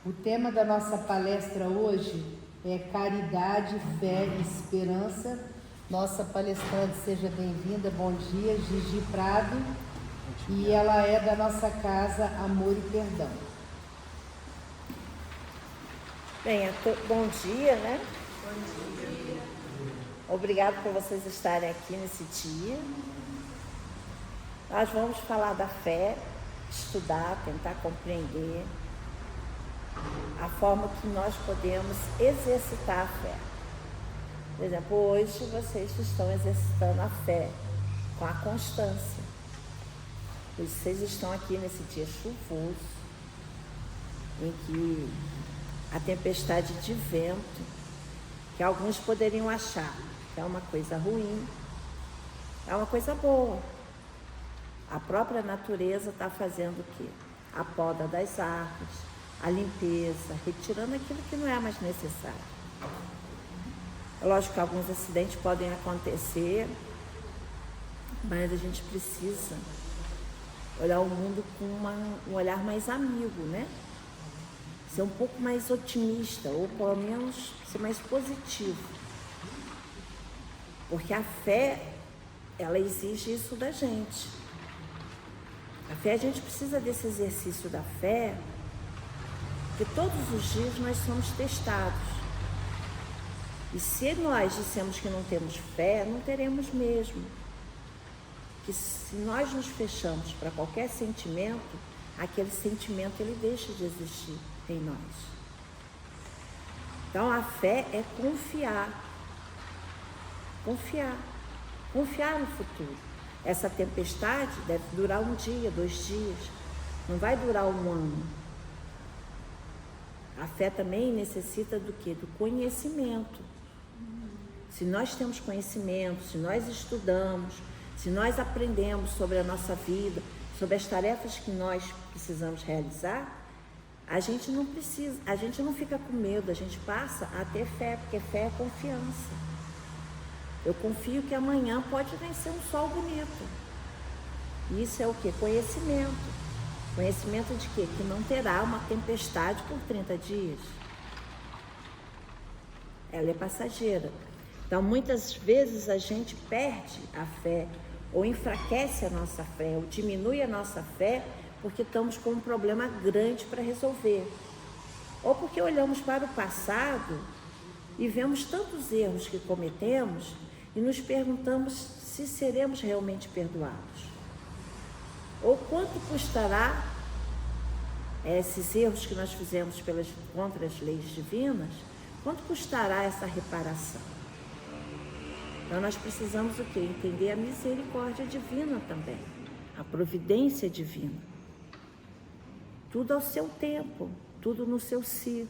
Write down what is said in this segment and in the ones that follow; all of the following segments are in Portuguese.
O tema da nossa palestra hoje é Caridade, Fé e Esperança. Nossa palestrante, seja bem-vinda, bom dia, Gigi Prado, e ela é da nossa casa Amor e Perdão. Bem, bom dia, né? Bom dia. Obrigado por vocês estarem aqui nesse dia. Nós vamos falar da fé, estudar, tentar compreender a forma que nós podemos exercitar a fé. Por exemplo, hoje vocês estão exercitando a fé com a constância. Vocês estão aqui nesse dia chuvoso, em que a tempestade de vento, que alguns poderiam achar que é uma coisa ruim, é uma coisa boa. A própria natureza está fazendo o quê? A poda das árvores, a limpeza, retirando aquilo que não é mais necessário. É lógico que alguns acidentes podem acontecer, mas a gente precisa olhar o mundo com um olhar mais amigo, né? Ser um pouco mais otimista, ou pelo menos ser mais positivo. Porque a fé, ela exige isso da gente. A fé, a gente precisa desse exercício da fé, porque todos os dias nós somos testados. E se nós dissemos que não temos fé, não teremos mesmo. Que se nós nos fechamos para qualquer sentimento, aquele sentimento ele deixa de existir em nós. Então a fé é confiar. Confiar no futuro. Essa tempestade deve durar um dia, 2 dias, não vai durar um ano. A fé também necessita do quê? Do conhecimento. Se nós temos conhecimento, se nós estudamos, se nós aprendemos sobre a nossa vida, sobre as tarefas que nós precisamos realizar, a gente não fica com medo, a gente passa a ter fé, porque fé é confiança. Eu confio que amanhã pode nascer um sol bonito. Isso é o quê? Conhecimento. Conhecimento de quê? Que não terá uma tempestade por 30 dias. Ela é passageira. Então, muitas vezes a gente perde a fé, ou enfraquece a nossa fé, ou diminui a nossa fé, porque estamos com um problema grande para resolver. Ou porque olhamos para o passado e vemos tantos erros que cometemos e nos perguntamos se seremos realmente perdoados. Ou quanto custará esses erros que nós fizemos contra as leis divinas, quanto custará essa reparação? Então nós precisamos o quê? Entender a misericórdia divina também, a providência divina. Tudo ao seu tempo, tudo no seu ciclo.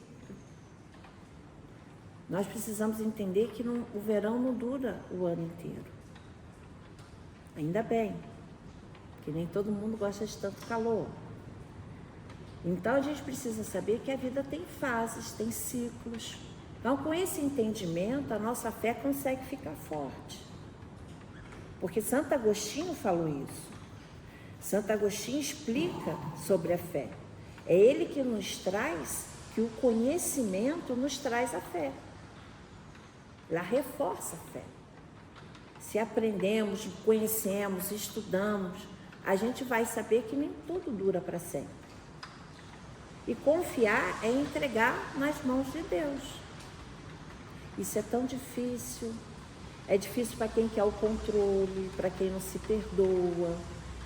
Nós precisamos entender que o verão não dura o ano inteiro. Ainda bem, que nem todo mundo gosta de tanto calor. Então a gente precisa saber que a vida tem fases, tem ciclos. Então com esse entendimento a nossa fé consegue ficar forte. Porque Santo Agostinho falou isso. Santo Agostinho explica sobre a fé. É ele que nos traz, que o conhecimento nos traz a fé. Ela reforça a fé. Se aprendemos, conhecemos, estudamos, a gente vai saber que nem tudo dura para sempre. E confiar é entregar nas mãos de Deus. Isso é tão difícil. É difícil para quem quer o controle, para quem não se perdoa,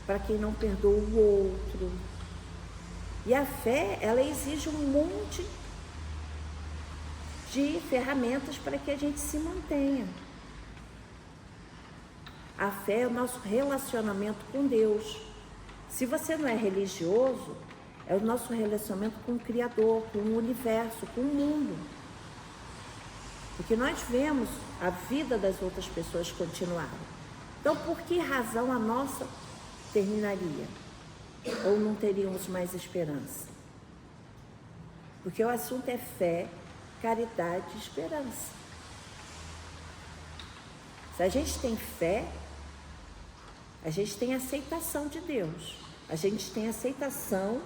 para quem não perdoa o outro. E a fé, ela exige um monte de ferramentas para que a gente se mantenha. A fé é o nosso relacionamento com Deus. Se você não é religioso, é o nosso relacionamento com o Criador, com o universo, com o mundo. Porque nós vemos a vida das outras pessoas continuar. Então, por que razão a nossa terminaria? Ou não teríamos mais esperança? Porque o assunto é fé, caridade e esperança. Se a gente tem fé, a gente tem aceitação de Deus. A gente tem aceitação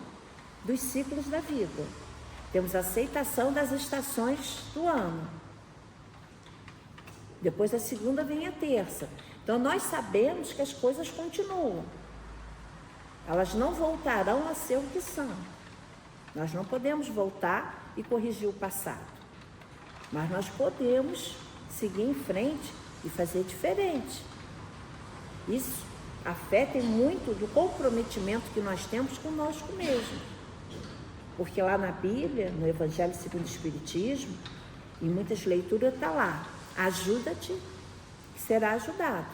dos ciclos da vida. Temos a aceitação das estações do ano. Depois da segunda vem a terça. Então nós sabemos que as coisas continuam. Elas não voltarão a ser o que são. Nós não podemos voltar e corrigir o passado. Mas nós podemos seguir em frente e fazer diferente. Isso, a fé tem muito do comprometimento que nós temos conosco mesmo. Porque lá na Bíblia, no Evangelho segundo o Espiritismo, em muitas leituras está lá: ajuda-te, que será ajudado.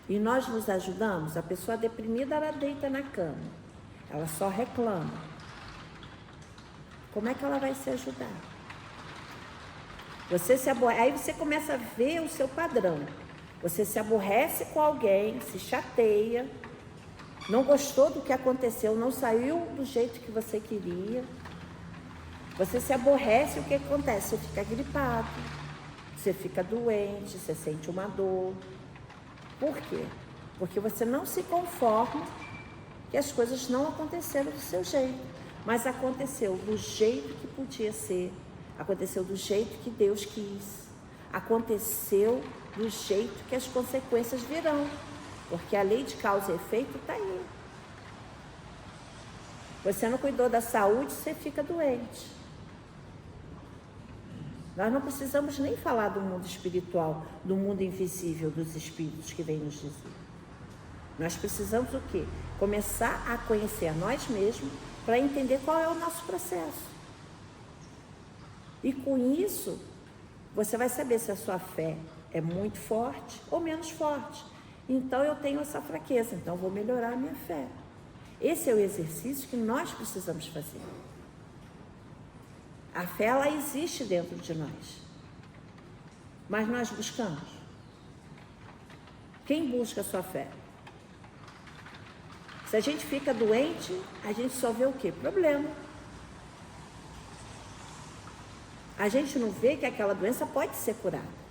E nós nos ajudamos. A pessoa deprimida, ela deita na cama, ela só reclama. Como é que ela vai se ajudar? Aí você começa a ver o seu padrão. Você se aborrece com alguém, se chateia, não gostou do que aconteceu, não saiu do jeito que você queria. Você se aborrece, o que acontece? Você fica gripado, você fica doente, você sente uma dor. Por quê? Porque você não se conforma que as coisas não aconteceram do seu jeito, mas aconteceu do jeito que podia ser, aconteceu do jeito que Deus quis, aconteceu do jeito que as consequências virão, porque a lei de causa e efeito está aí. Você não cuidou da saúde, você fica doente. Nós não precisamos nem falar do mundo espiritual, do mundo invisível dos espíritos que vêm nos dizer. Nós precisamos o quê? Começar a conhecer a nós mesmos para entender qual é o nosso processo. E com isso, você vai saber se a sua fé é muito forte ou menos forte. Então eu tenho essa fraqueza, então eu vou melhorar a minha fé. Esse é o exercício que nós precisamos fazer. A fé, ela existe dentro de nós. Mas nós buscamos. Quem busca a sua fé? Se a gente fica doente, a gente só vê o quê? Problema. A gente não vê que aquela doença pode ser curada.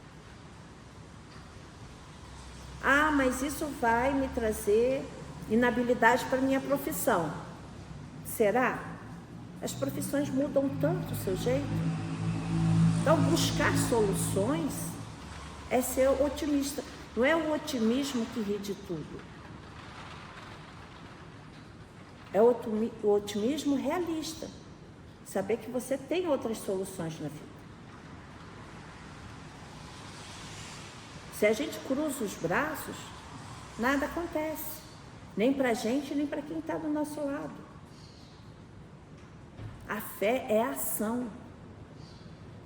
Ah, mas isso vai me trazer inabilidade para a minha profissão. Será? As profissões mudam tanto o seu jeito. Então, buscar soluções é ser otimista. Não é o otimismo que ri de tudo. É o otimismo realista. Saber que você tem outras soluções na vida. Se a gente cruza os braços, nada acontece. Nem para a gente, nem para quem está do nosso lado. A fé é ação.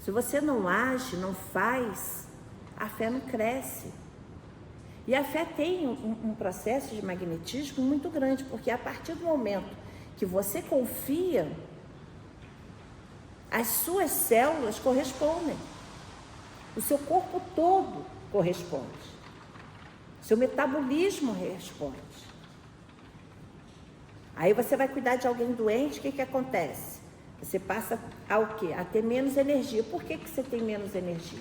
Se você não age, não faz, a fé não cresce. E a fé tem um processo de magnetismo muito grande, porque a partir do momento que você confia, as suas células correspondem. O seu corpo todo corresponde. Seu metabolismo responde. Aí você vai cuidar de alguém doente, o que acontece? Você passa a o quê? A ter menos energia. Por que você tem menos energia?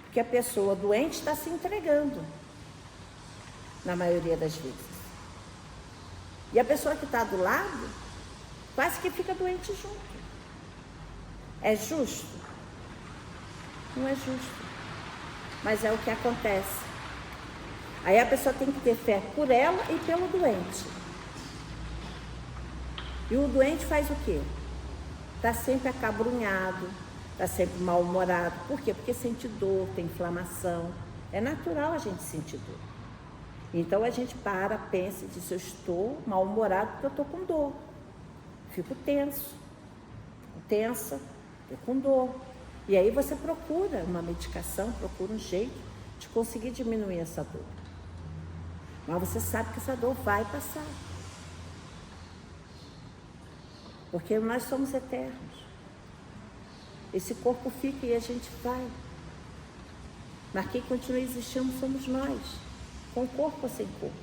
Porque a pessoa doente está se entregando, na maioria das vezes. E a pessoa que está do lado, quase que fica doente junto. É justo? Não é justo. Mas é o que acontece. Aí a pessoa tem que ter fé por ela e pelo doente. E o doente faz o quê? Está sempre acabrunhado, está sempre mal-humorado. Por quê? Porque sente dor, tem inflamação. É natural a gente sentir dor. Então a gente pensa e diz: eu estou mal-humorado porque eu estou com dor. Fico tenso, fico tensa, estou com dor. E aí você procura uma medicação, procura um jeito de conseguir diminuir essa dor. Mas você sabe que essa dor vai passar. Porque nós somos eternos. Esse corpo fica e a gente vai. Mas quem continua existindo somos nós, com corpo ou sem corpo.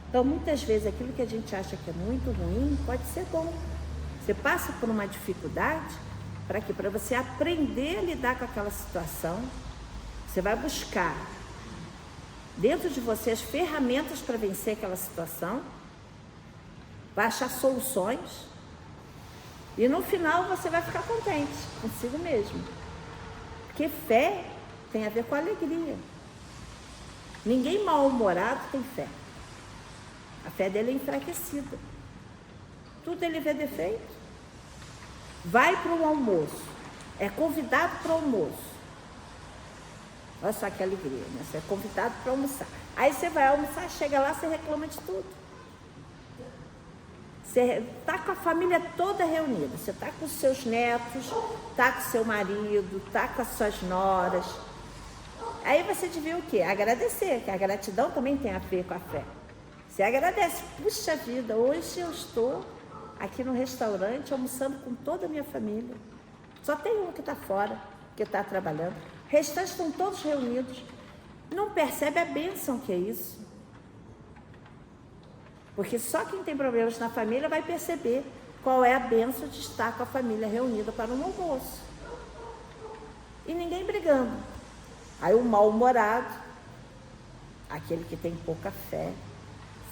Então, muitas vezes, aquilo que a gente acha que é muito ruim, pode ser bom. Você passa por uma dificuldade, para quê? Para você aprender a lidar com aquela situação. Você vai buscar dentro de você as ferramentas para vencer aquela situação, vai achar soluções e no final você vai ficar contente consigo mesmo. Porque fé tem a ver com alegria. Ninguém mal-humorado tem fé. A fé dele é enfraquecida. Tudo ele vê defeito. Vai para o almoço, é convidado para o almoço. Olha só que alegria, né? Você é convidado para almoçar. Aí você vai almoçar, chega lá, você reclama de tudo. Você está com a família toda reunida. Você está com os seus netos, está com o seu marido, está com as suas noras. Aí você devia o quê? Agradecer, que a gratidão também tem a ver com a fé. Você agradece. Puxa vida, hoje eu estou aqui no restaurante almoçando com toda a minha família. Só tem um que está fora, que está trabalhando. Os restantes estão todos reunidos. Não percebe a bênção que é isso. Porque só quem tem problemas na família vai perceber qual é a bênção de estar com a família reunida para um almoço. E ninguém brigando. Aí o mal-humorado, aquele que tem pouca fé,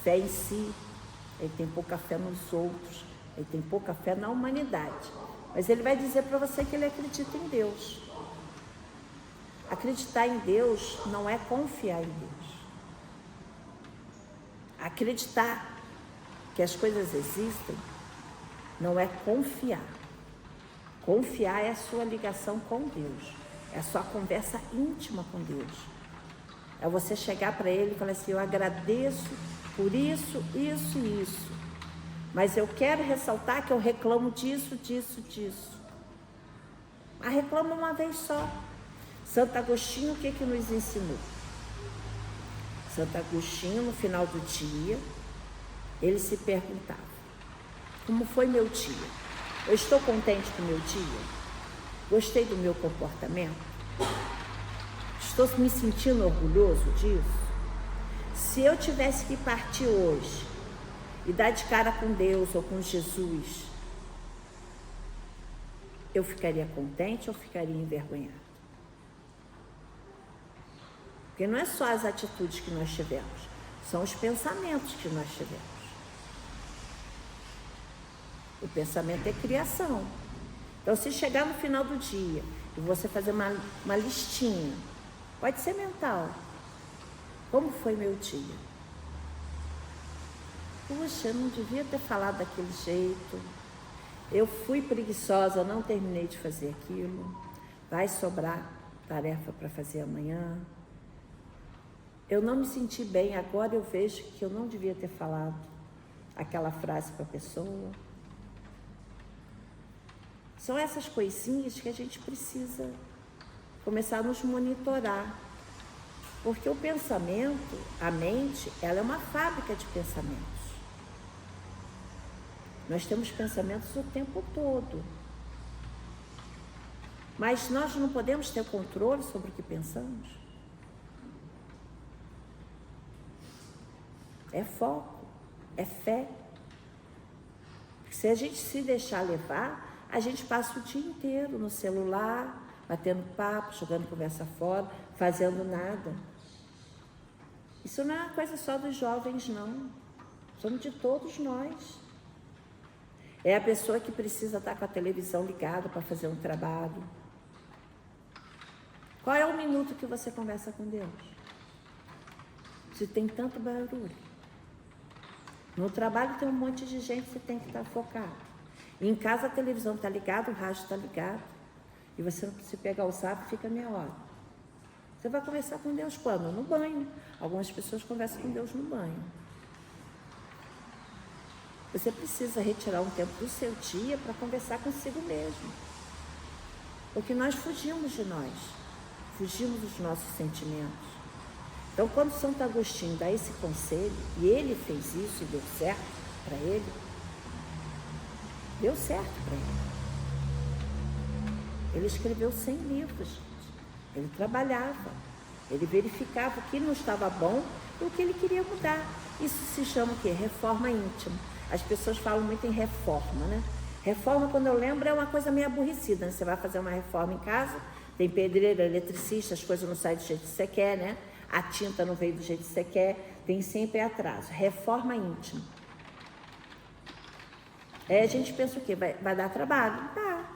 fé em si, ele tem pouca fé nos outros, ele tem pouca fé na humanidade. Mas ele vai dizer para você que ele acredita em Deus. Acreditar em Deus não é confiar em Deus. Acreditar que as coisas existem não é confiar. Confiar é a sua ligação com Deus. É a sua conversa íntima com Deus. É você chegar para Ele e falar assim, eu agradeço por isso, isso e isso. Mas eu quero ressaltar que eu reclamo disso, disso, disso. Mas reclama uma vez só. Santo Agostinho, o que nos ensinou? Santo Agostinho, no final do dia, ele se perguntava, como foi meu dia? Eu estou contente com o meu dia? Gostei do meu comportamento? Estou me sentindo orgulhoso disso? Se eu tivesse que partir hoje e dar de cara com Deus ou com Jesus, eu ficaria contente ou ficaria envergonhado? Porque não é só as atitudes que nós tivemos, são os pensamentos que nós tivemos. O pensamento é criação. Então, se chegar no final do dia e você fazer uma listinha, pode ser mental. Como foi meu dia? Puxa, eu não devia ter falado daquele jeito. Eu fui preguiçosa, não terminei de fazer aquilo. Vai sobrar tarefa para fazer amanhã. Eu não me senti bem, agora eu vejo que eu não devia ter falado aquela frase para a pessoa. São essas coisinhas que a gente precisa começar a nos monitorar. Porque o pensamento, a mente, ela é uma fábrica de pensamentos. Nós temos pensamentos o tempo todo. Mas nós não podemos ter controle sobre o que pensamos. É foco, é fé. Se a gente se deixar levar, a gente passa o dia inteiro no celular, batendo papo, jogando conversa fora, fazendo nada. Isso não é uma coisa só dos jovens, não. Somos de todos nós. É a pessoa que precisa estar com a televisão ligada para fazer um trabalho. Qual é o minuto que você conversa com Deus? Se tem tanto barulho. No trabalho tem um monte de gente, você tem que estar focado. Em casa a televisão está ligada, o rádio está ligado. E você, se pegar o zap, fica meia hora. Você vai conversar com Deus quando? No banho. Algumas pessoas conversam com Deus no banho. Você precisa retirar um tempo do seu dia para conversar consigo mesmo. Porque nós fugimos de nós. Fugimos dos nossos sentimentos. Então, quando Santo Agostinho dá esse conselho, e ele fez isso e deu certo para ele, deu certo para ele. Ele escreveu 100 livros, ele trabalhava, ele verificava o que não estava bom e o que ele queria mudar. Isso se chama o quê? Reforma íntima. As pessoas falam muito em reforma, né? Reforma, quando eu lembro, é uma coisa meio aborrecida, né? Você vai fazer uma reforma em casa, tem pedreiro, eletricista, as coisas não saem do jeito que você quer, né? A tinta não veio do jeito que você quer, tem sempre atraso. Reforma íntima. Aí a gente pensa o quê? Vai dar trabalho? Dá.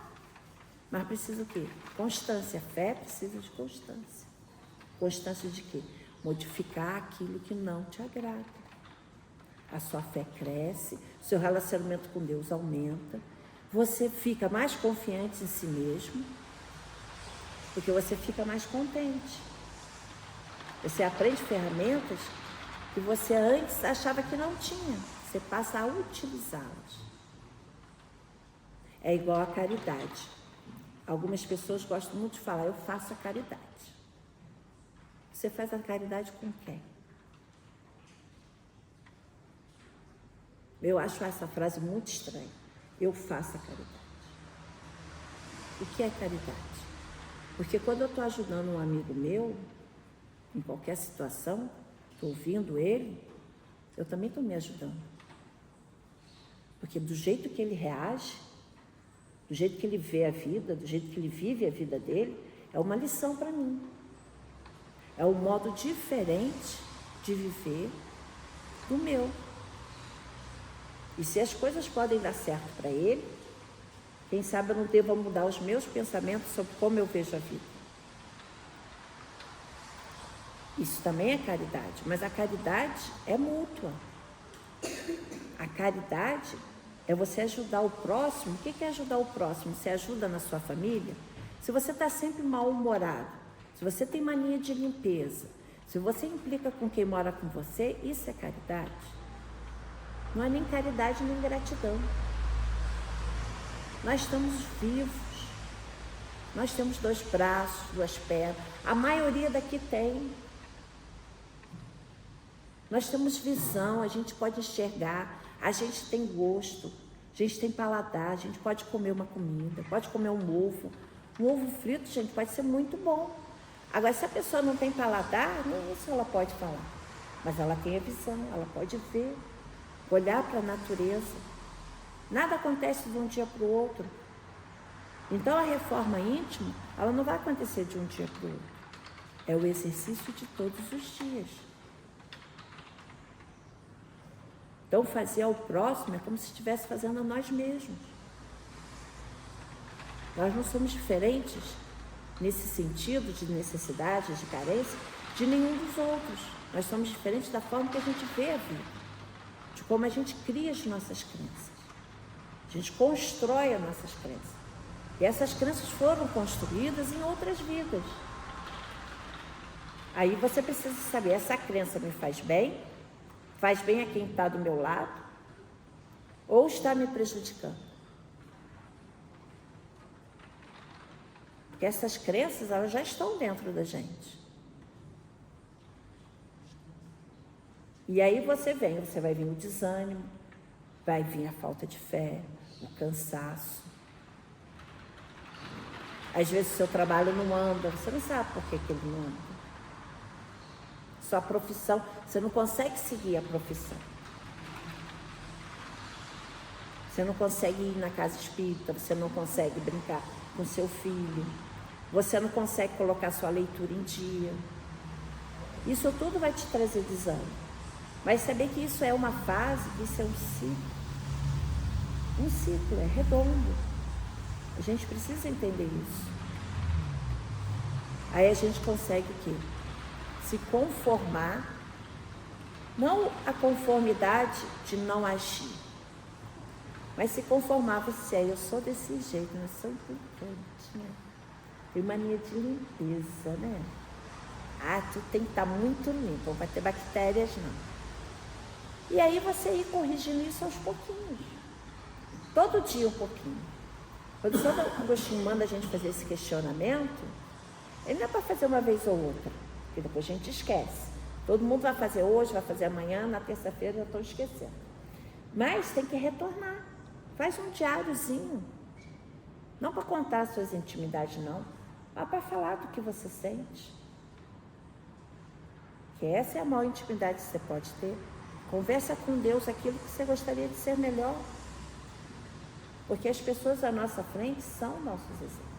Mas precisa o quê? Constância. Fé precisa de constância. Constância de quê? Modificar aquilo que não te agrada. A sua fé cresce, seu relacionamento com Deus aumenta, você fica mais confiante em si mesmo, porque você fica mais contente. Você aprende ferramentas que você antes achava que não tinha. Você passa a utilizá-las. É igual a caridade. Algumas pessoas gostam muito de falar, eu faço a caridade. Você faz a caridade com quem? Eu acho essa frase muito estranha. Eu faço a caridade. O que é caridade? Porque quando eu estou ajudando um amigo meu, em qualquer situação, estou ouvindo ele, eu também estou me ajudando. Porque do jeito que ele reage, do jeito que ele vê a vida, do jeito que ele vive a vida dele, é uma lição para mim. É um modo diferente de viver do meu. E se as coisas podem dar certo para ele, quem sabe eu não devo mudar os meus pensamentos sobre como eu vejo a vida. Isso também é caridade, mas a caridade é mútua. A caridade é você ajudar o próximo. O que é ajudar o próximo? Você ajuda na sua família? Se você está sempre mal-humorado, se você tem mania de limpeza, se você implica com quem mora com você, isso é caridade. Não é nem caridade nem gratidão. Nós estamos vivos. Nós temos 2 braços, 2 pernas. A maioria daqui tem. Nós temos visão, a gente pode enxergar, a gente tem gosto, a gente tem paladar, a gente pode comer uma comida, pode comer um ovo. Um ovo frito, gente, pode ser muito bom. Agora, se a pessoa não tem paladar, nem isso ela pode falar. Mas ela tem a visão, ela pode ver, olhar para a natureza. Nada acontece de um dia para o outro. Então, a reforma íntima, ela não vai acontecer de um dia para o outro. É o exercício de todos os dias. Então, fazer ao próximo é como se estivesse fazendo a nós mesmos. Nós não somos diferentes, nesse sentido de necessidade, de carência, de nenhum dos outros. Nós somos diferentes da forma que a gente vê a vida, de como a gente cria as nossas crenças. A gente constrói as nossas crenças. E essas crenças foram construídas em outras vidas. Aí você precisa saber, essa crença me faz bem a quem está do meu lado, ou está me prejudicando? Porque essas crenças, elas já estão dentro da gente. E aí você vai vir o desânimo, vai vir a falta de fé, o cansaço. Às vezes o seu trabalho não anda, você não sabe por que ele não anda. Sua profissão, você não consegue seguir a profissão. Você não consegue ir na casa espírita, você não consegue brincar com seu filho, você não consegue colocar sua leitura em dia. Isso tudo vai te trazer desânimo. Mas saber que isso é uma fase, que isso é um ciclo. Um ciclo, é redondo. A gente precisa entender isso. Aí a gente consegue o quê? Se conformar, não a conformidade de não agir, mas se conformar, eu sou desse jeito, eu sou implicante, tem mania de limpeza, né? Tu tem que estar muito limpo, não vai ter bactérias não. E aí você ir corrigindo isso aos pouquinhos, todo dia um pouquinho. Quando o Santo Agostinho manda a gente fazer esse questionamento, ele não é para fazer uma vez ou outra, porque depois a gente esquece. Todo mundo vai fazer hoje, vai fazer amanhã, na terça-feira eu estou esquecendo. Mas tem que retornar. Faz um diáriozinho. Não para contar as suas intimidades, não. Mas para falar do que você sente. Que essa é a maior intimidade que você pode ter. Conversa com Deus aquilo que você gostaria de ser melhor. Porque as pessoas à nossa frente são nossos exemplos.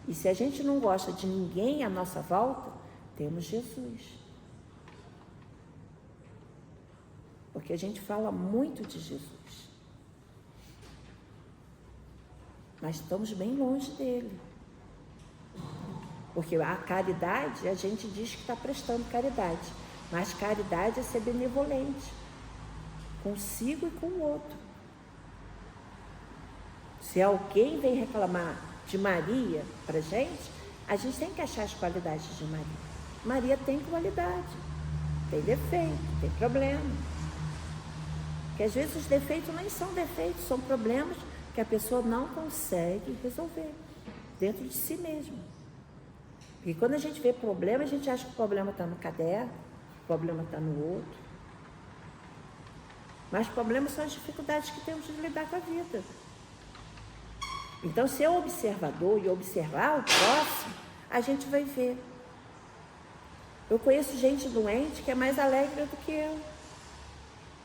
E se a gente não gosta de ninguém à nossa volta, temos Jesus. Porque a gente fala muito de Jesus, mas estamos bem longe dele. Porque a caridade, a gente diz que está prestando caridade, mas caridade é ser benevolente consigo e com o outro. Se alguém vem reclamar de Maria para a gente tem que achar as qualidades de Maria. Maria tem qualidade, tem defeito, tem problema. Porque às vezes os defeitos nem são defeitos, são problemas que a pessoa não consegue resolver dentro de si mesma. Porque quando a gente vê problema, a gente acha que o problema está no caderno, o problema está no outro. Mas problemas são as dificuldades que temos de lidar com a vida. Então, ser observador e observar o próximo, a gente vai ver. Eu conheço gente doente que é mais alegre do que eu.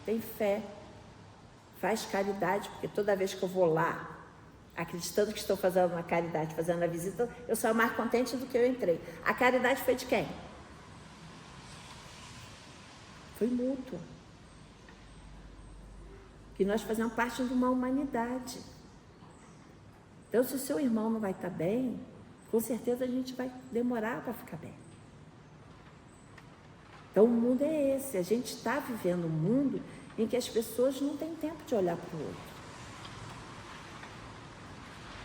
Tem fé, faz caridade, porque toda vez que eu vou lá, acreditando que estou fazendo uma caridade, fazendo a visita, eu saio mais contente do que eu entrei. A caridade foi de quem? Foi mútua. Que nós fazemos parte de uma humanidade. Então, se o seu irmão não vai estar bem, com certeza a gente vai demorar para ficar bem. Então, o mundo é esse. A gente está vivendo um mundo em que as pessoas não têm tempo de olhar para o outro.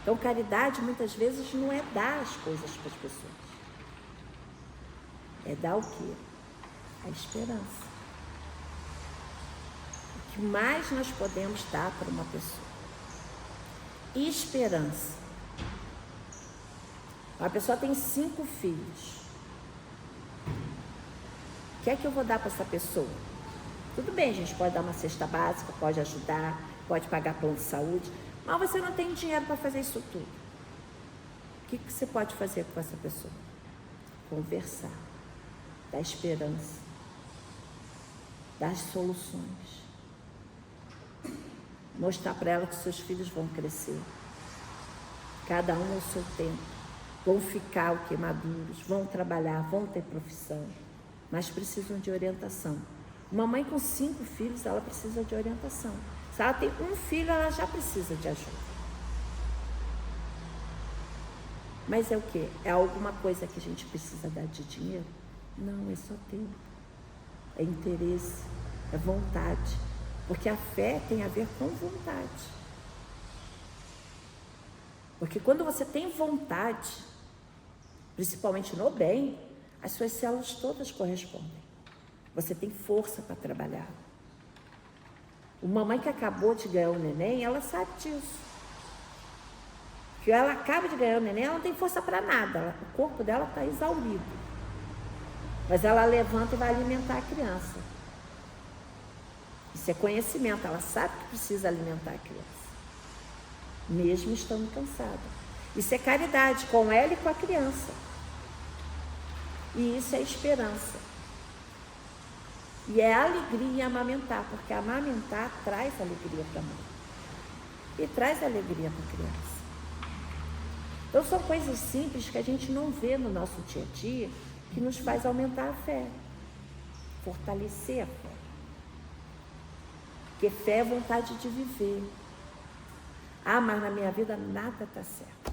Então, caridade, muitas vezes, não é dar as coisas para as pessoas. É dar o quê? A esperança. O que mais nós podemos dar para uma pessoa? Esperança. Uma pessoa tem 5 filhos. O que é que eu vou dar para essa pessoa? Tudo bem, a gente pode dar uma cesta básica, pode ajudar, pode pagar plano de saúde, mas você não tem dinheiro para fazer isso tudo. O que você pode fazer com essa pessoa? Conversar, dar esperança, dar soluções. Mostrar para ela que seus filhos vão crescer, cada um ao seu tempo, vão ficar o que? Maduros, vão trabalhar, vão ter profissão, mas precisam de orientação. Uma mãe com 5 filhos, ela precisa de orientação. Se ela tem um filho, ela já precisa de ajuda. Mas é o quê? É alguma coisa que a gente precisa dar de dinheiro? Não, é só tempo, é interesse, é vontade. Porque a fé tem a ver com vontade. Porque quando você tem vontade, principalmente no bem, as suas células todas correspondem. Você tem força para trabalhar. Uma mãe que acabou de ganhar um neném, ela sabe disso. Que ela acaba de ganhar um neném, ela não tem força para nada. O corpo dela está exaurido. Mas ela levanta e vai alimentar a criança. Isso é conhecimento, ela sabe que precisa alimentar a criança, mesmo estando cansada. Isso é caridade com ela e com a criança. E isso é esperança. E é alegria amamentar, porque amamentar traz alegria para a mãe. E traz alegria para a criança. Então são coisas simples que a gente não vê no nosso dia a dia, que nos faz aumentar a fé, fortalecer a fé. Porque fé é vontade de viver. Ah, mas na minha vida nada está certo.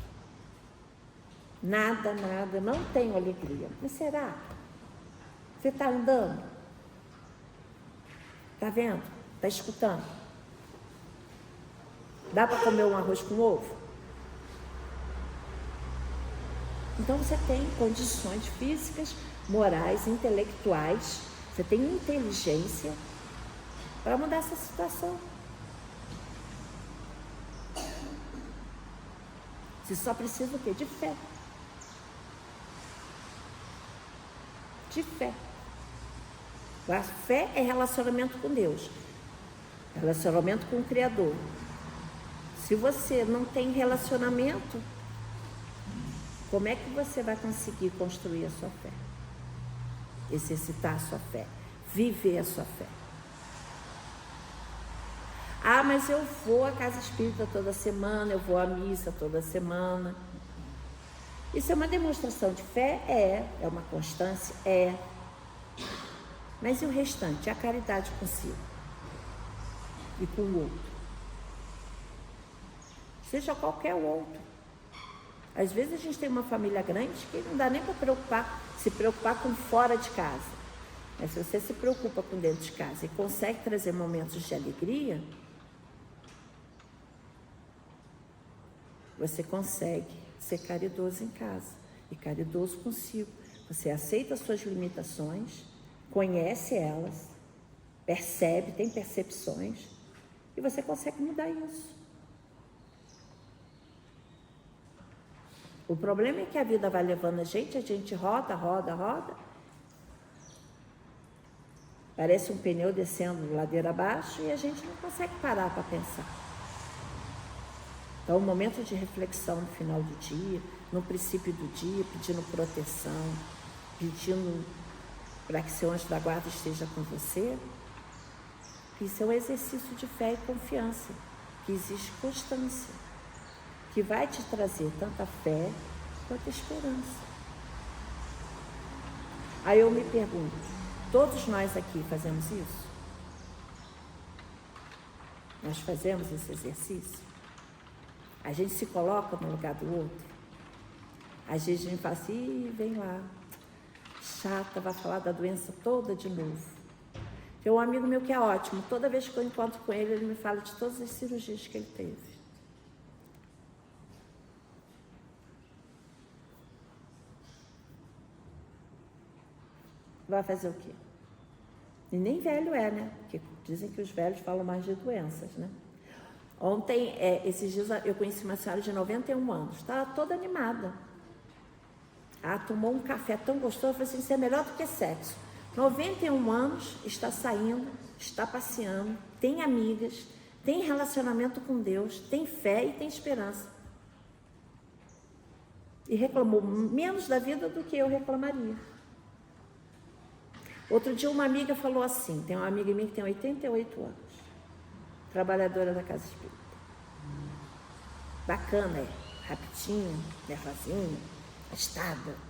Nada, não tenho alegria. Mas será? Você está andando? Está vendo? Está escutando? Dá para comer um arroz com ovo? Então você tem condições físicas, morais, intelectuais, você tem inteligência para mudar essa situação. Você só precisa o quê? De fé. De fé. A fé é relacionamento com Deus, relacionamento com o Criador. Se você não tem relacionamento, como é que você vai conseguir construir a sua fé? Exercitar a sua fé, viver a sua fé. Ah, mas eu vou à casa espírita toda semana, eu vou à missa toda semana. Isso é uma demonstração de fé? É uma constância? É. Mas e o restante? A caridade consigo? e com o outro. Seja qualquer outro. Às vezes a gente tem uma família grande que não dá nem para se preocupar com fora de casa. Mas se você se preocupa com dentro de casa e consegue trazer momentos de alegria, você consegue ser caridoso em casa e caridoso consigo. Você aceita as suas limitações, conhece elas, percebe, tem percepções e você consegue mudar isso. O problema é que a vida vai levando a gente roda, roda, roda. Parece um pneu descendo ladeira abaixo e a gente não consegue parar para pensar. Então, um momento de reflexão no final do dia, no princípio do dia, pedindo proteção, pedindo para que seu anjo da guarda esteja com você. Isso é um exercício de fé e confiança, que existe constância, que vai te trazer tanta fé quanto esperança. Aí eu me pergunto, todos nós aqui fazemos isso? Nós fazemos esse exercício? A gente se coloca no lugar do outro? Às vezes a gente fala assim, vem lá, chata, vai falar da doença toda de novo. Tem um amigo meu que é ótimo, toda vez que eu encontro com ele, ele me fala de todas as cirurgias que ele teve. Vai fazer o quê? E nem velho é, né? Porque dizem que os velhos falam mais de doenças, né? Ontem, esses dias, eu conheci uma senhora de 91 anos, estava toda animada. Ah, tomou um café tão gostoso, eu falei assim, isso é melhor do que sexo. 91 anos, está saindo, está passeando, tem amigas, tem relacionamento com Deus, tem fé e tem esperança. E reclamou menos da vida do que eu reclamaria. Outro dia uma amiga falou assim, tem uma amiga minha que tem 88 anos, trabalhadora da casa espírita. Bacana, rapidinho, nervosinha, agitada.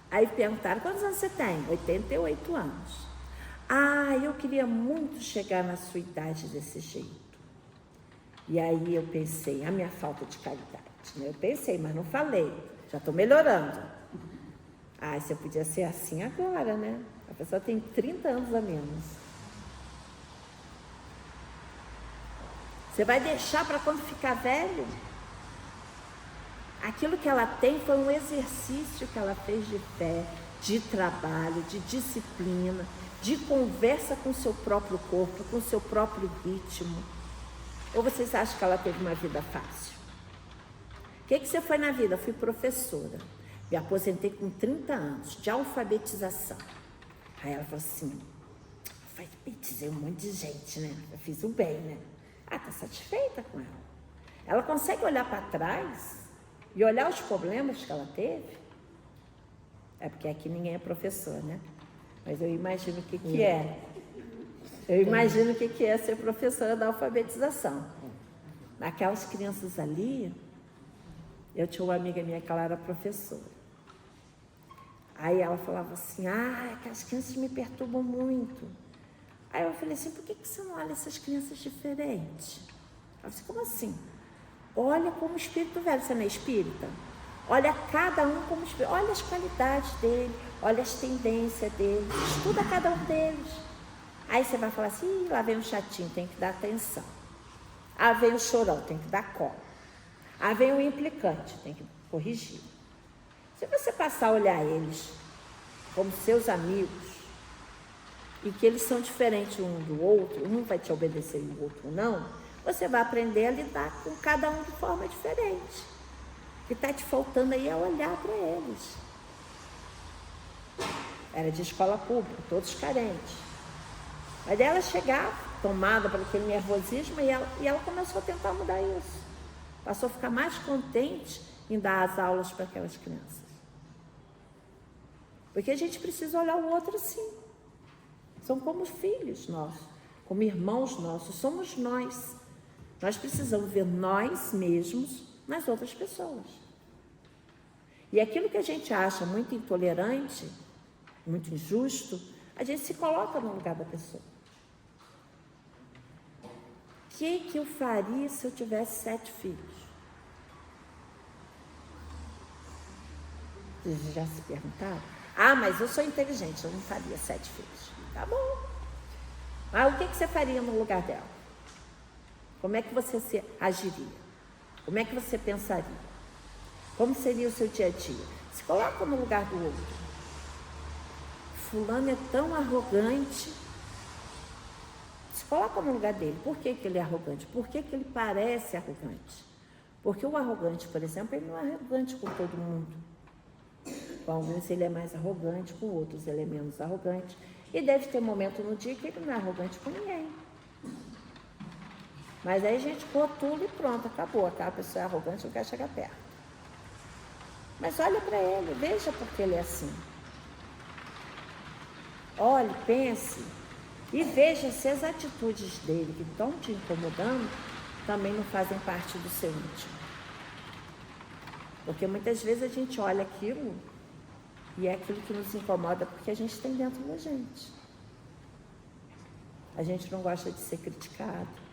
Aí perguntaram, quantos anos você tem? 88 anos. Ah, eu queria muito chegar na sua idade desse jeito. E aí eu pensei, a minha falta de caridade, né? Eu pensei, mas não falei, já estou melhorando. Ah, você podia ser assim agora, né? A pessoa tem 30 anos a menos. Você vai deixar para quando ficar velho? Aquilo que ela tem foi um exercício que ela fez de fé, de trabalho, de disciplina, de conversa com o seu próprio corpo, com o seu próprio ritmo. Ou vocês acham que ela teve uma vida fácil? O que você foi na vida? Eu fui professora. Me aposentei com 30 anos de alfabetização. Aí ela falou assim, alfabetizei um monte de gente, né? Eu fiz o bem, né? Ah, tá satisfeita com ela. Ela consegue olhar para trás e olhar os problemas que ela teve. É porque aqui ninguém é professor, né? Mas eu imagino o que é. Eu imagino o que é ser professora da alfabetização. Aquelas crianças ali, eu tinha uma amiga minha que ela era professora. Aí ela falava assim, aquelas crianças me perturbam muito. Aí eu falei assim, por que você não olha essas crianças diferentes? Ela disse, como assim? Olha como espírito velho, você não é espírita? Olha cada um como espírito, olha as qualidades dele, olha as tendências dele, estuda cada um deles. Aí você vai falar assim, lá vem o chatinho, tem que dar atenção. Ah, vem o chorão, tem que dar cola. Ah, vem o implicante, tem que corrigir. Se você passar a olhar eles como seus amigos, e que eles são diferentes um do outro, um vai te obedecer e o outro não, você vai aprender a lidar com cada um de forma diferente. O que está te faltando aí é olhar para eles. Era de escola pública, todos carentes. Mas ela chegava, tomada por aquele nervosismo, e ela começou a tentar mudar isso. Passou a ficar mais contente em dar as aulas para aquelas crianças. Porque a gente precisa olhar o outro assim. São como filhos nossos, como irmãos nossos, somos nós. Nós precisamos ver nós mesmos nas outras pessoas. E aquilo que a gente acha muito intolerante, muito injusto, a gente se coloca no lugar da pessoa. que eu faria se eu tivesse 7 filhos? Vocês já se perguntaram? Ah, mas eu sou inteligente, eu não faria 7 filhos. Tá bom. Mas o que você faria no lugar dela? Como é que você agiria? Como é que você pensaria? Como seria o seu dia a dia? Se coloca no lugar do outro. Fulano é tão arrogante. Se coloca no lugar dele. Por que ele é arrogante? Por que ele parece arrogante? Porque o arrogante, por exemplo, ele não é arrogante com todo mundo. Com alguns ele é mais arrogante, com outros ele é menos arrogante. E deve ter momento no dia que ele não é arrogante com ninguém. Mas aí a gente rotula e pronto, acabou. Aquela pessoa é arrogante, não quer chegar perto. Mas olha para ele, veja porque ele é assim. Olhe, pense e veja se as atitudes dele que estão te incomodando também não fazem parte do seu íntimo. Porque muitas vezes a gente olha aquilo e é aquilo que nos incomoda porque a gente tem dentro da gente. A gente não gosta de ser criticado.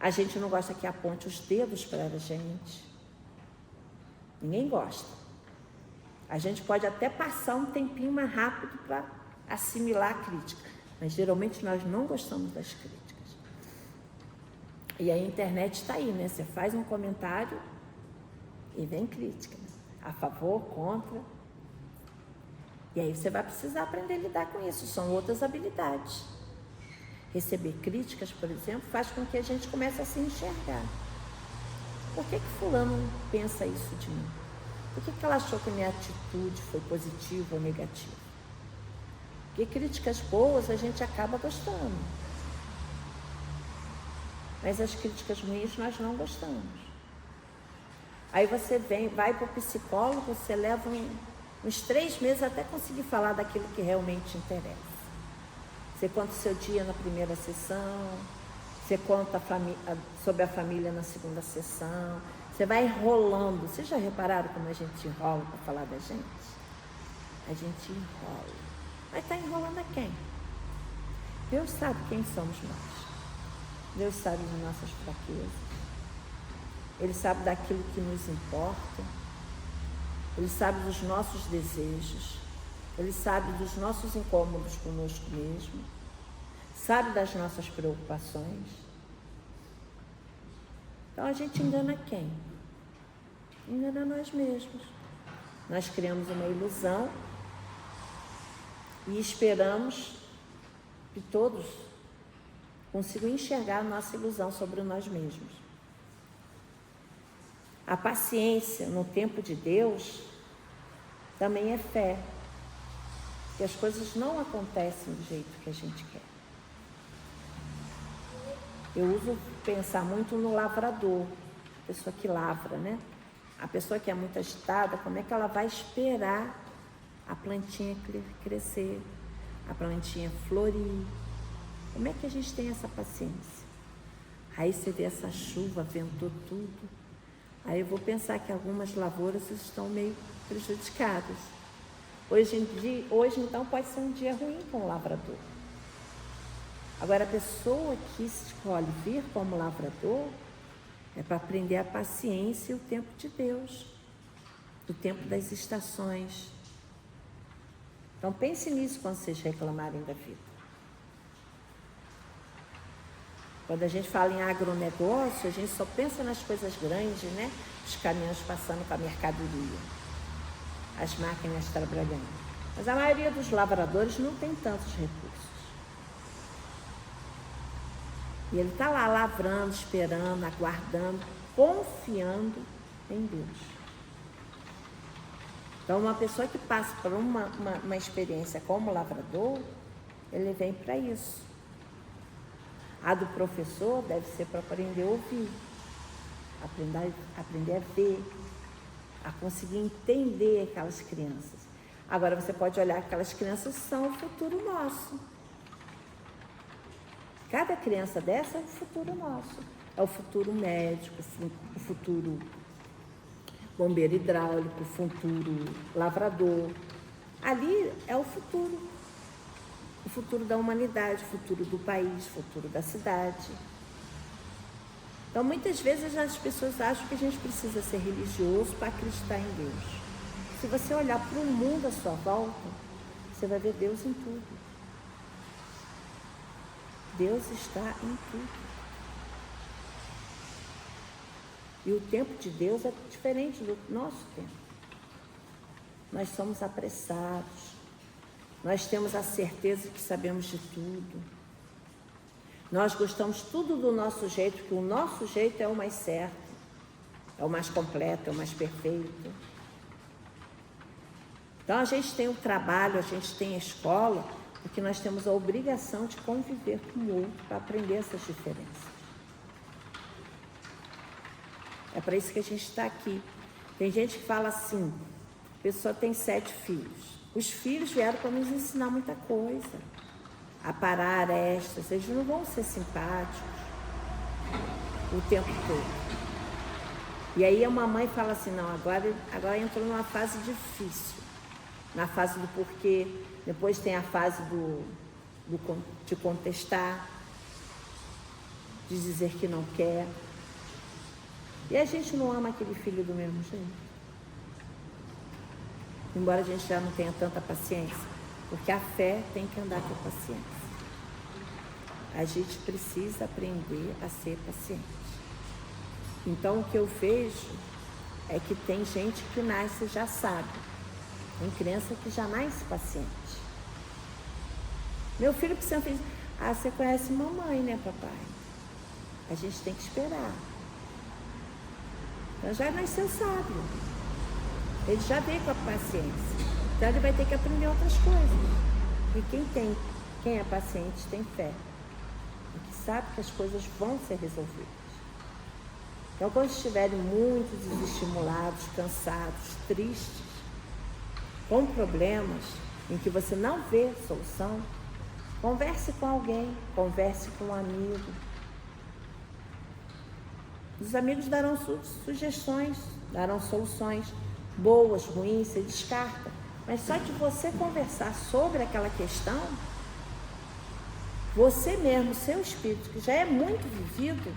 A gente não gosta que aponte os dedos para a gente. Ninguém gosta. A gente pode até passar um tempinho mais rápido para assimilar a crítica, mas geralmente nós não gostamos das críticas. E a internet está aí, né? Você faz um comentário e vem crítica, né? A favor, contra. E aí você vai precisar aprender a lidar com isso. São outras habilidades. Receber críticas, por exemplo, faz com que a gente comece a se enxergar. Por que fulano pensa isso de mim? Por que ela achou que a minha atitude foi positiva ou negativa? Porque críticas boas a gente acaba gostando. Mas as críticas ruins nós não gostamos. Aí você vai para o psicólogo, você leva uns 3 meses até conseguir falar daquilo que realmente interessa. Você conta o seu dia na primeira sessão, você conta sobre a família na segunda sessão, você vai enrolando. Vocês já repararam como a gente enrola para falar da gente? A gente enrola. Mas está enrolando a quem? Deus sabe quem somos nós. Deus sabe de nossas fraquezas. Ele sabe daquilo que nos importa. Ele sabe dos nossos desejos. Ele sabe dos nossos incômodos conosco mesmo. Sabe das nossas preocupações. Então a gente engana quem? Engana nós mesmos. Nós criamos uma ilusão e esperamos que todos consigam enxergar a nossa ilusão sobre nós mesmos. A paciência no tempo de Deus também é fé. E as coisas não acontecem do jeito que a gente quer. Eu uso pensar muito no lavrador, a pessoa que lavra, né? A pessoa que é muito agitada, como é que ela vai esperar a plantinha crescer, a plantinha florir? Como é que a gente tem essa paciência? Aí você vê essa chuva, ventou tudo. Aí eu vou pensar que algumas lavouras estão meio prejudicadas. Hoje então pode ser um dia ruim com o lavrador. Agora a pessoa que escolhe vir como lavrador é para aprender a paciência e o tempo de Deus, o tempo das estações. Então pense nisso quando vocês reclamarem da vida. Quando a gente fala em agronegócio, a gente só pensa nas coisas grandes, né? Os caminhões passando com a mercadoria, as máquinas trabalhando. Mas a maioria dos lavradores não tem tantos recursos. E ele está lá lavrando, esperando, aguardando, confiando em Deus. Então, uma pessoa que passa por uma experiência como lavrador, ele vem para isso. A do professor deve ser para aprender a ouvir, aprender a ver, a conseguir entender aquelas crianças. Agora você pode olhar que aquelas crianças são o futuro nosso. Cada criança dessa é o futuro nosso. É o futuro médico, o futuro bombeiro hidráulico, o futuro lavrador. Ali é o futuro da humanidade, o futuro do país, o futuro da cidade. Então, muitas vezes as pessoas acham que a gente precisa ser religioso para acreditar em Deus. Se você olhar para o mundo à sua volta, você vai ver Deus em tudo. Deus está em tudo. E o tempo de Deus é diferente do nosso tempo. Nós somos apressados. Nós temos a certeza que sabemos de tudo. Nós gostamos tudo do nosso jeito, que o nosso jeito é o mais certo, é o mais completo, é o mais perfeito. Então a gente tem o trabalho, a gente tem a escola, porque nós temos a obrigação de conviver com o outro para aprender essas diferenças. É para isso que a gente está aqui. Tem gente que fala assim, a pessoa tem 7 filhos. Os filhos vieram para nos ensinar muita coisa. A parar arestas, eles não vão ser simpáticos o tempo todo. E aí uma mãe fala assim, não, agora entrou numa fase difícil. Na fase do porquê, depois tem a fase de contestar, de dizer que não quer. E a gente não ama aquele filho do mesmo jeito. Embora a gente já não tenha tanta paciência, porque a fé tem que andar com paciência. A gente precisa aprender a ser paciente. Então o que eu vejo é que tem gente que nasce já sabe. Tem criança que já nasce paciente. Meu filho que sempre diz, você conhece mamãe, né, papai? A gente tem que esperar. Então já nasceu sábio. Ele já veio com a paciência. Então ele vai ter que aprender outras coisas. E quem é paciente tem fé. Porque sabe que as coisas vão ser resolvidas. Então quando estiverem muito desestimulados, cansados, tristes, com problemas em que você não vê solução, converse com alguém, converse com um amigo. Os amigos darão sugestões, darão soluções boas, ruins, você descarta. Mas só de você conversar sobre aquela questão, você mesmo, seu espírito, que já é muito vivido,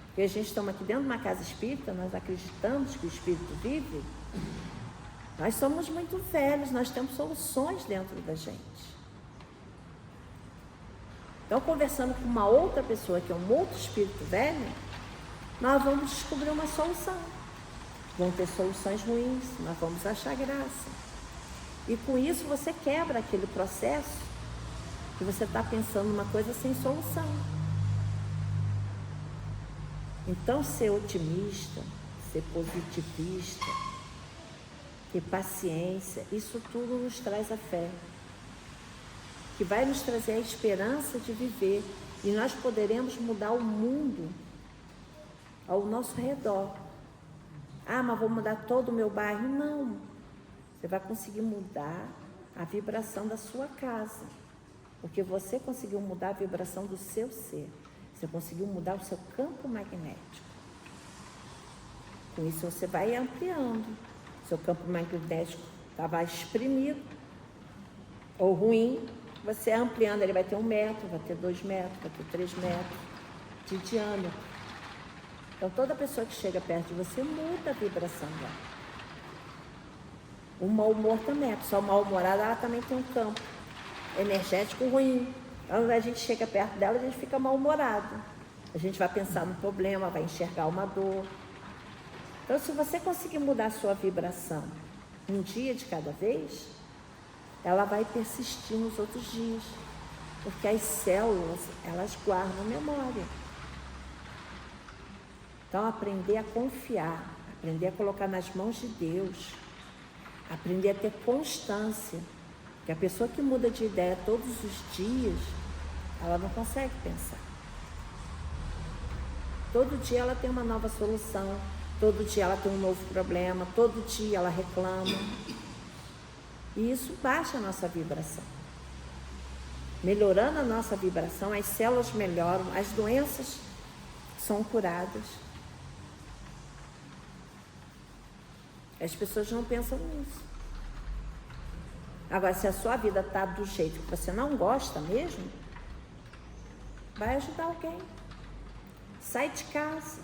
porque a gente estamos aqui dentro de uma casa espírita, nós acreditamos que o espírito vive, nós somos muito velhos, nós temos soluções dentro da gente. Então, conversando com uma outra pessoa, que é um outro espírito velho, nós vamos descobrir uma solução. Vão ter soluções ruins, nós vamos achar graça. E com isso você quebra aquele processo que você está pensando uma coisa sem solução. Então, ser otimista, ser positivista, ter paciência, isso tudo nos traz a fé, que vai nos trazer a esperança de viver, e nós poderemos mudar o mundo ao nosso redor. Mas vou mudar todo o meu bairro? Não. Você vai conseguir mudar a vibração da sua casa, porque você conseguiu mudar a vibração do seu ser. Você conseguiu mudar o seu campo magnético. Com isso você vai ampliando. Seu campo magnético estava exprimido ou ruim, você ampliando, ele vai ter 1 metro, vai ter 2 metros, vai ter 3 metros de diâmetro. Então toda pessoa que chega perto de você muda a vibração dela. O mau humor também, a pessoa mal-humorada, ela também tem um campo energético ruim. Quando a gente chega perto dela, a gente fica mal-humorado. A gente vai pensar no problema, vai enxergar uma dor. Então, se você conseguir mudar a sua vibração um dia de cada vez, ela vai persistir nos outros dias. Porque as células, elas guardam memória. Então, aprender a confiar, aprender a colocar nas mãos de Deus, aprender a ter constância. Porque a pessoa que muda de ideia todos os dias, ela não consegue pensar. Todo dia ela tem uma nova solução, todo dia ela tem um novo problema, todo dia ela reclama. E isso baixa a nossa vibração. Melhorando a nossa vibração, as células melhoram, as doenças são curadas. As pessoas não pensam nisso. Agora, se a sua vida está do jeito que você não gosta mesmo, vai ajudar alguém. Sai de casa.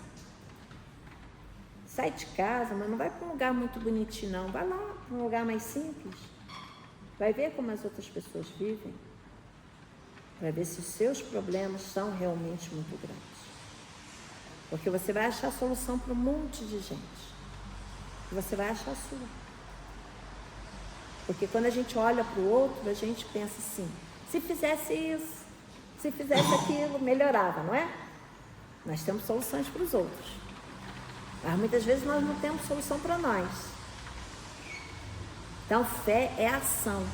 Sai de casa, mas não vai para um lugar muito bonitinho, não. Vai lá para um lugar mais simples. Vai ver como as outras pessoas vivem. Vai ver se os seus problemas são realmente muito grandes. Porque você vai achar solução para um monte de gente. E você vai achar a sua. Porque quando a gente olha para o outro, a gente pensa assim, se fizesse isso, se fizesse aquilo, melhorava, não é? Nós temos soluções para os outros. Mas muitas vezes nós não temos solução para nós. Então, fé é ação.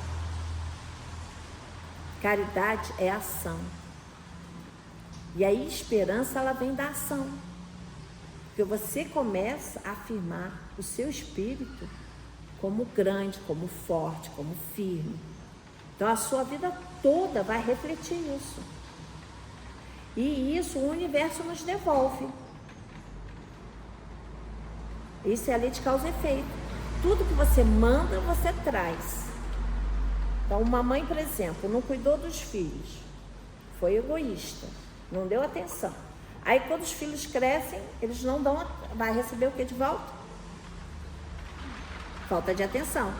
Caridade é ação. E aí, esperança, ela vem da ação. Porque você começa a afirmar o seu espírito como grande, como forte, como firme. Então, a sua vida toda vai refletir isso. E isso o universo nos devolve. Isso é a lei de causa e efeito. Tudo que você manda, você traz. Então, uma mãe, por exemplo, não cuidou dos filhos. Foi egoísta. Não deu atenção. Aí, quando os filhos crescem, eles não dão... Vai receber o que de volta? Falta de atenção.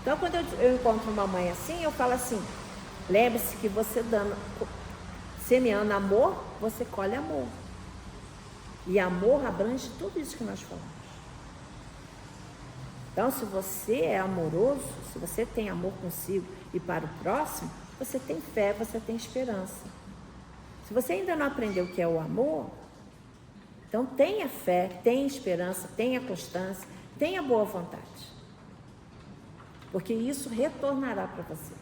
Então, quando eu encontro uma mãe assim, eu falo assim, lembre-se que você dando, semeando amor, você colhe amor. E amor abrange tudo isso que nós falamos. Então, se você é amoroso, se você tem amor consigo e para o próximo, você tem fé, você tem esperança. Se você ainda não aprendeu o que é o amor, então tenha fé, tenha esperança, tenha constância, tenha boa vontade. Porque isso retornará para você.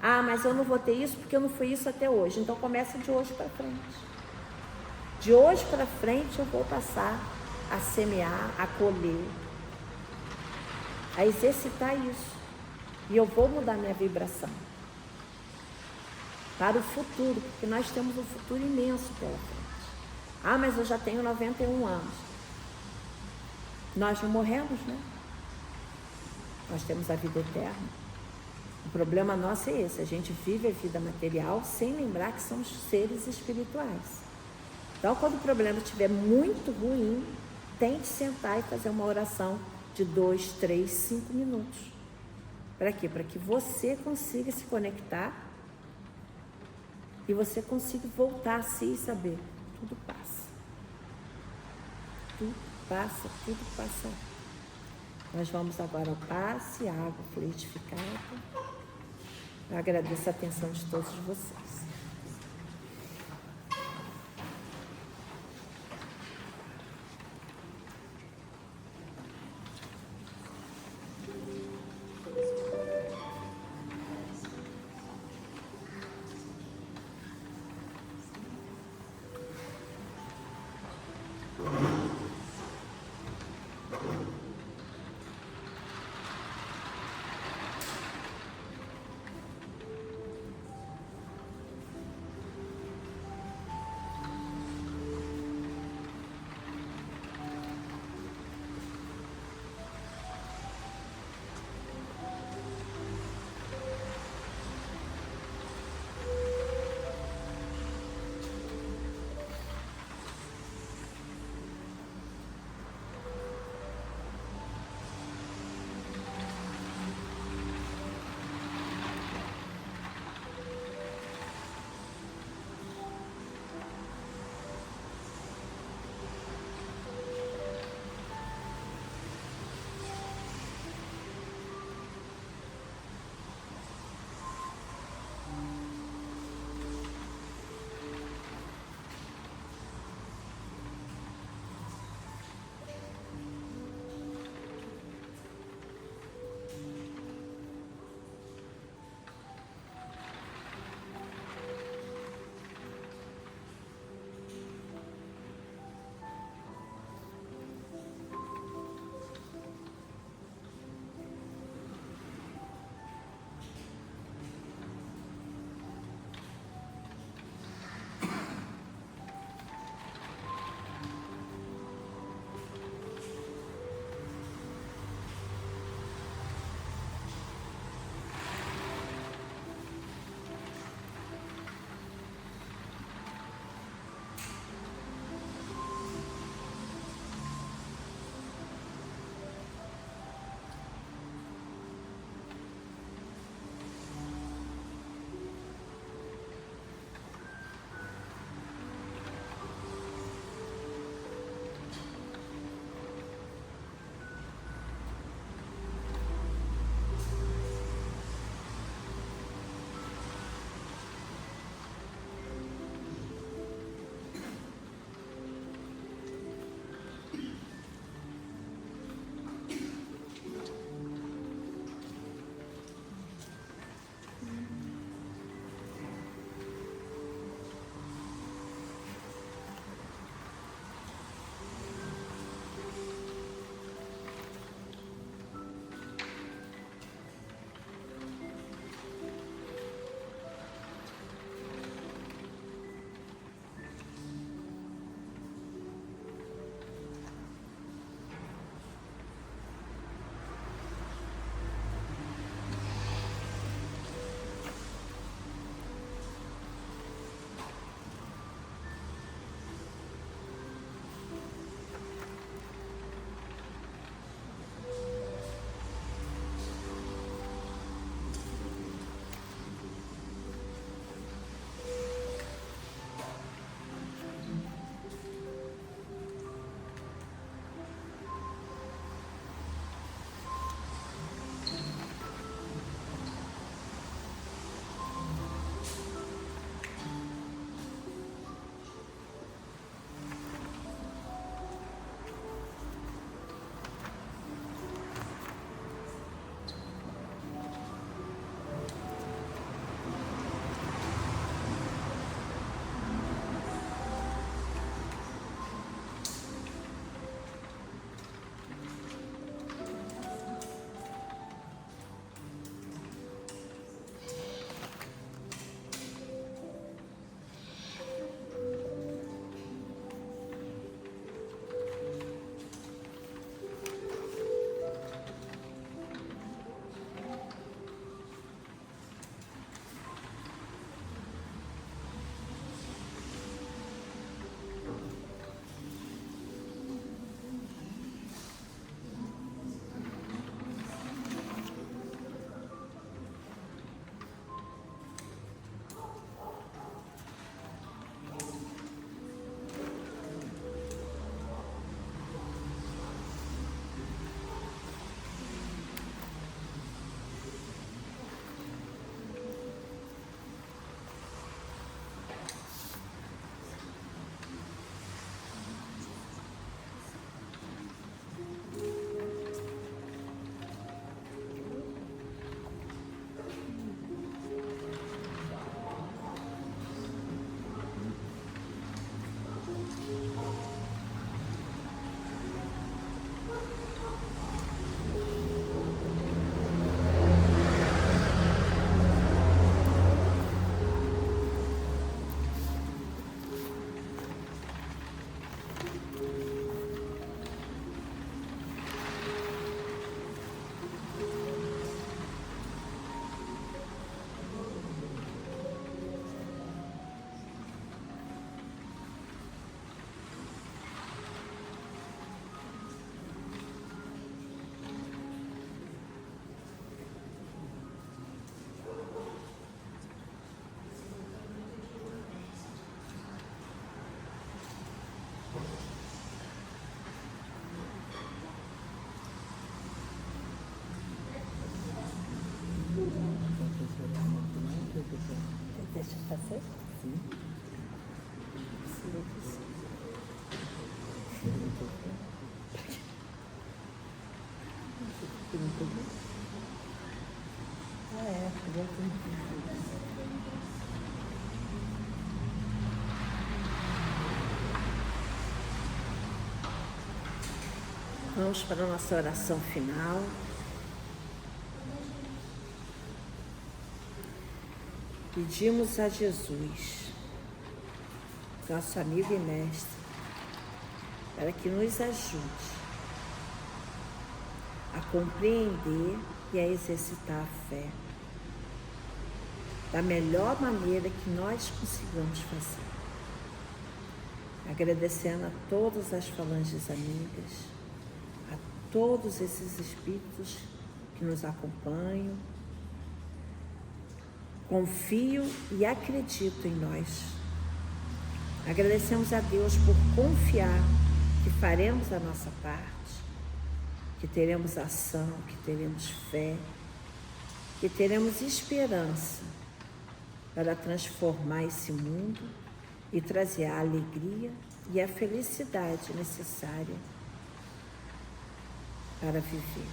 Ah, mas eu não vou ter isso porque eu não fui isso até hoje. Então começa de hoje para frente. De hoje para frente eu vou passar a semear, a colher, a exercitar isso. E eu vou mudar minha vibração para o futuro, porque nós temos um futuro imenso pela frente. Ah, mas eu já tenho 91 anos. Nós não morremos, né? Nós temos a vida eterna. O problema nosso é esse, a gente vive a vida material sem lembrar que somos seres espirituais. Então, quando o problema estiver muito ruim, tente sentar e fazer uma oração de 2, 3, 5 minutos. Para quê? Para que você consiga se conectar e você consiga voltar a si e saber, tudo passa. Tudo passa, tudo passa. Nós vamos agora ao passe, água fluidificada. Eu agradeço a atenção de todos vocês. ser? Sim. Ah, é, Vamos para a nossa oração final. Pedimos a Jesus, nosso amigo e mestre, para que nos ajude a compreender e a exercitar a fé da melhor maneira que nós consigamos fazer. Agradecendo a todas as falanges amigas, a todos esses espíritos que nos acompanham. Confio e acredito em nós. Agradecemos a Deus por confiar que faremos a nossa parte, que teremos ação, que teremos fé, que teremos esperança para transformar esse mundo e trazer a alegria e a felicidade necessária para viver.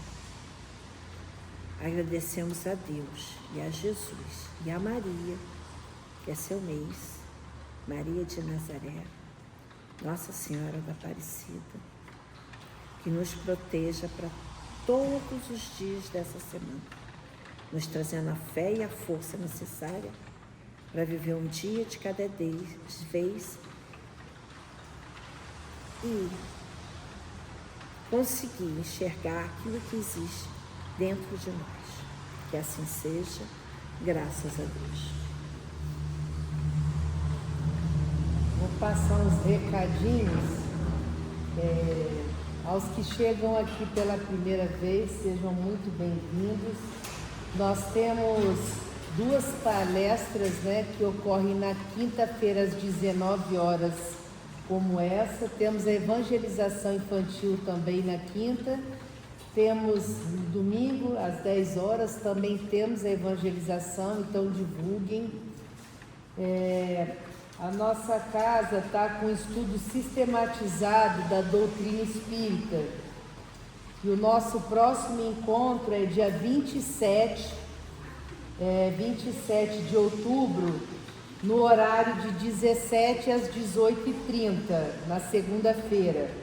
Agradecemos a Deus e a Jesus e a Maria, que é seu mês, Maria de Nazaré, Nossa Senhora da Aparecida, que nos proteja para todos os dias dessa semana, nos trazendo a fé e a força necessária para viver um dia de cada vez e conseguir enxergar aquilo que existe dentro de nós. Que assim seja, graças a Deus. Vou passar uns recadinhos. Aos que chegam aqui pela primeira vez, sejam muito bem-vindos. Nós temos 2 palestras, né, que ocorrem na quinta-feira às 19 horas, como essa. Temos a evangelização infantil também na quinta. Temos no domingo às 10 horas, também temos a evangelização, então divulguem. A nossa casa está com um estudo sistematizado da doutrina espírita. E o nosso próximo encontro é dia 27 de outubro, no horário de 17 às 18h30, na segunda-feira.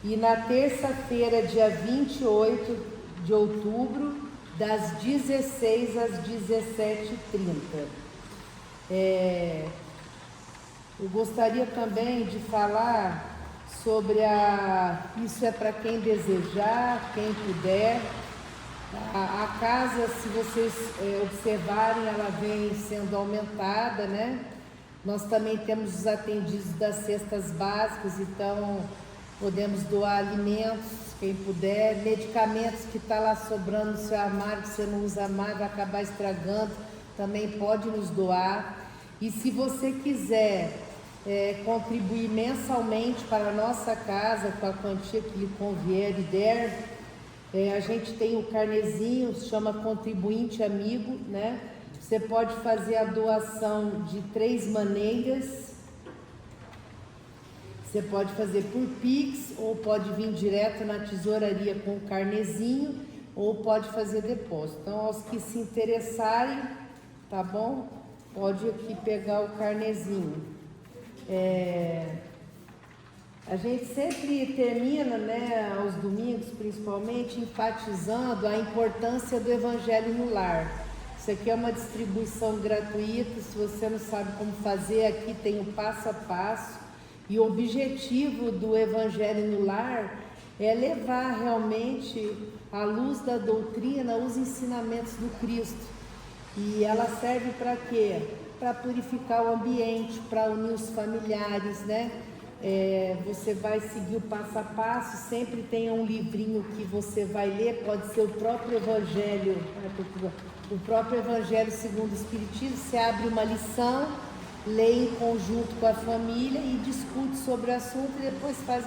E na terça-feira, dia 28 de outubro, das 16 às 17h30. Eu gostaria também de falar sobre isso é para quem desejar, quem puder. A casa, se vocês observarem, ela vem sendo aumentada, né? Nós também temos os atendidos das cestas básicas, então podemos doar alimentos, quem puder, medicamentos que está lá sobrando no seu armário, que você não usa mais, vai acabar estragando, também pode nos doar. E se você quiser contribuir mensalmente para a nossa casa, com a quantia que lhe convier e der, a gente tem o carnezinho, se chama Contribuinte Amigo, né? Você pode fazer a doação de 3 maneiras. Você pode fazer por Pix, ou pode vir direto na tesouraria com o carnezinho, ou pode fazer depósito. Então, aos que se interessarem, tá bom? Pode aqui pegar o carnezinho. A gente sempre termina, né, aos domingos principalmente, enfatizando a importância do Evangelho no Lar. Isso aqui é uma distribuição gratuita, se você não sabe como fazer, aqui tem o passo a passo. E o objetivo do Evangelho no Lar é levar realmente à luz da doutrina os ensinamentos do Cristo. E ela serve para quê? Para purificar o ambiente, para unir os familiares, né? Você vai seguir o passo a passo, sempre tem um livrinho que você vai ler, pode ser o próprio Evangelho, segundo o Espiritismo. Você abre uma lição, lê em conjunto com a família e discute sobre o assunto e depois faz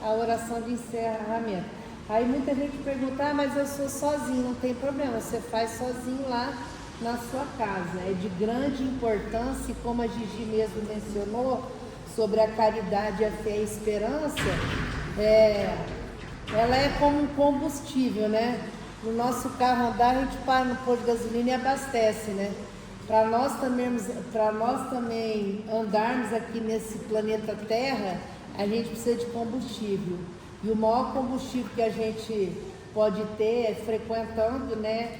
a oração de encerramento. Aí muita gente pergunta, mas eu sou sozinho, não tem problema, você faz sozinho lá na sua casa. É de grande importância, e como a Gigi mesmo mencionou, sobre a caridade, a fé e a esperança, ela é como um combustível, né? No nosso carro andar, a gente para no posto de gasolina e abastece, né? Para nós também andarmos aqui nesse planeta Terra, a gente precisa de combustível. E o maior combustível que a gente pode ter é frequentando, né,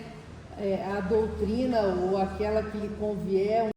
a doutrina ou aquela que lhe convier.